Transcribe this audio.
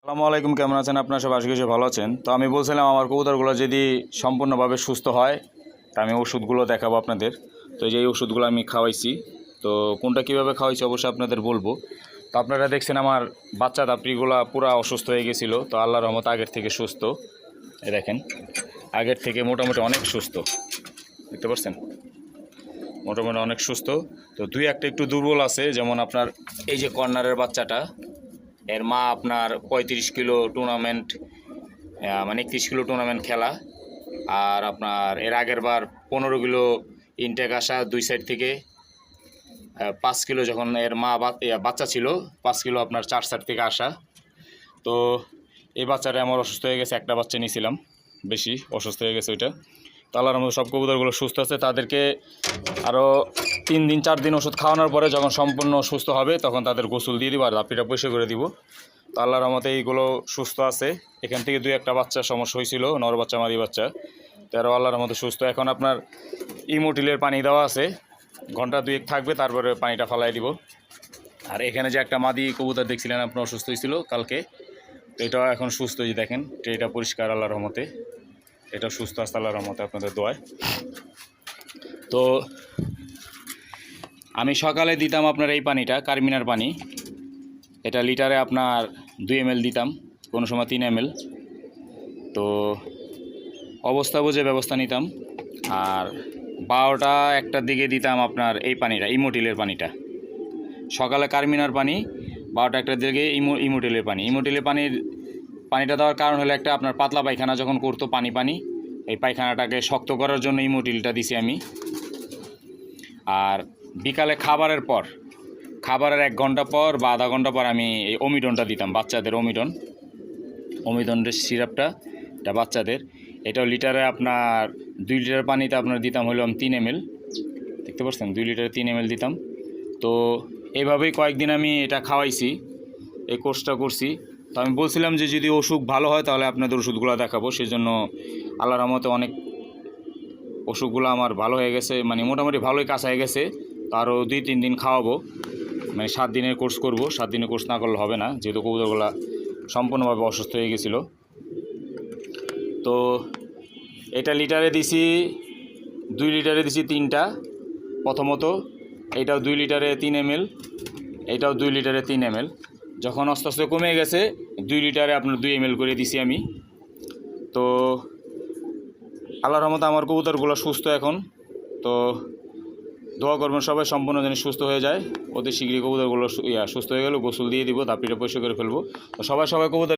আসসালামু আলাইকুম, কেমন আছেন আপনারা সব? আশা করি ভালো আছেন। তো আমি বলছিলাম আমার কবুতরগুলো যদি সম্পূর্ণভাবে সুস্থ হয় তা আমি ওষুধগুলো দেখাবো আপনাদের। তো এই যে এই ওষুধগুলো আমি খাওয়াইছি, তো কোনটা কীভাবে খাওয়াইছি অবশ্যই আপনাদের বলবো। তো আপনারা দেখছেন আমার বাচ্চা দাপড়িগুলো পুরো অসুস্থ হয়ে গেছিলো, তো আল্লাহর রহমত আগের থেকে সুস্থ। এই দেখেন, আগের থেকে মোটামুটি অনেক সুস্থ, দেখতে পাচ্ছেন, মোটামুটি অনেক সুস্থ। তো দুই একটা একটু দুর্বল আছে, যেমন আপনার এই যে কর্নারের বাচ্চাটা, এর মা আপনার 35 কিলো টুর্নামেন্ট, মানে 31 কিলো টুর্নামেন্ট খেলা, আর আপনার এর আগের বার 15 কিলো ইনটেক আসা দুই সাইড থেকে, 5 কিলো যখন এর মা বাচ্চা ছিল, 5 কিলো আপনার 4 সাইড থেকে আসা। তো এই বাচ্চাটা আমার অসুস্থ হয়ে গেছে, একটা বাচ্চা নিয়েছিলাম, বেশি অসুস্থ হয়ে গেছে ওইটা। তো আল্লাহর মধ্যে সব কবুতরগুলো সুস্থ আছে, তাদেরকে আরও 3 দিন 4 দিন ওষুধ খাওয়ানোর পরে যখন সম্পূর্ণ সুস্থ হবে তখন তাদের গোসল দিয়ে দিব আর দাপিটা পরিষ্কার করে দিব। তো আল্লাহর রহমতে এইগুলো সুস্থ আছে। এখান থেকে দুই একটা বাচ্চা সমস্যা হয়েছিল, নর বাচ্চা মাদি বাচ্চা, তারও আল্লাহর রহমতে সুস্থ। এখন আপনার ইমোটিলের পানি দেওয়া আছে, ঘন্টা 2 থাকবে, তারপরে পানিটা ফালাই দিব। আর এখানে যে একটা মাদি কবুতর দেখছিলেন আপনার অসুস্থ হয়েছিল কালকে, তো এটা এখন সুস্থ। যে দেখেন এটা পরিষ্কার আল্লাহর রহমতে, এটা সুস্থ আছে আল্লাহর রহমতে আপনাদের দোয়ায়। তো আমি সকালে দিতাম আপনার এই পানিটা, কার্মিনার পানি, এটা লিটারে আপনার 2 ml দিতাম, কোনো সময় 3 ml। তো অবস্থা বুঝে ব্যবস্থা নিতাম। আর 12টা 1টার দিকে দিতাম আপনার এই পানিটা, ইমোটিলের পানিটা। সকালে কার্মিনার পানি, 12টা 1টার দিকে ইমোটিলের পানি। ইমোটিলের পানিটা দেওয়ার কারণ হলো একটা, আপনার পাতলা পায়খানা যখন করতো পানি এই পায়খানাটাকে শক্ত করার জন্য ইমোটিলটা দিছি আমি। আর বিকালে খাবারের 1 ঘন্টা পর বা আধা ঘন্টা পর আমি এই অমিডনটা দিতাম, বাচ্চাদের অমিডনের সিরাপটা, এটা বাচ্চাদের। এটাও লিটারে আপনার 2 লিটার পানিতে আপনার দিতাম হলো 3 ml, দেখতে পাচ্ছেন, 2 লিটারে 3 ml দিতাম। তো এইভাবেই কয়েকদিন আমি এটা খাওয়াইছি, এই কোর্সটা করছি। তো আমি বলছিলাম যে যদি অসুখ ভালো হয় তাহলে আপনাদের ওষুধগুলো দেখাবো, সেই জন্য আল্লাহর রহমতে অনেক ওষুধগুলো আমার ভালো হয়ে গেছে, মানে মোটামুটি ভালোই কাজ হয়ে গেছে। তো আরও 2-3 দিন খাওয়াবো, মানে 7 দিনের কোর্স করব। 7 দিনের কোর্স না করলে হবে না, যেহেতু কবুতরগুলো সম্পূর্ণভাবে অসুস্থ হয়ে গেছিলো। তো এটা লিটারে দিছি, 2 লিটারে দিছি 3টা প্রথমত, এটাও 2 লিটারে 3 ml, এটাও 2 লিটারে 3 ml। যখন আস্তে আস্তে কমে গেছে 2 লিটারে আপনার 2 ml করে দিছি আমি। তো আল্লাহর রহমতে আমার কবুতরগুলো সুস্থ এখন। তো দোয়া করবেন সবাই সম্পূর্ণ যেন সুস্থ হয়ে যায়, অতি শীঘ্রই কবুতরগুলো সুস্থ হয়ে গেল, গোসল দিয়ে দিব, দাপিটা পরিষ্কার করে ফেলবো। তো সবাই কবুতর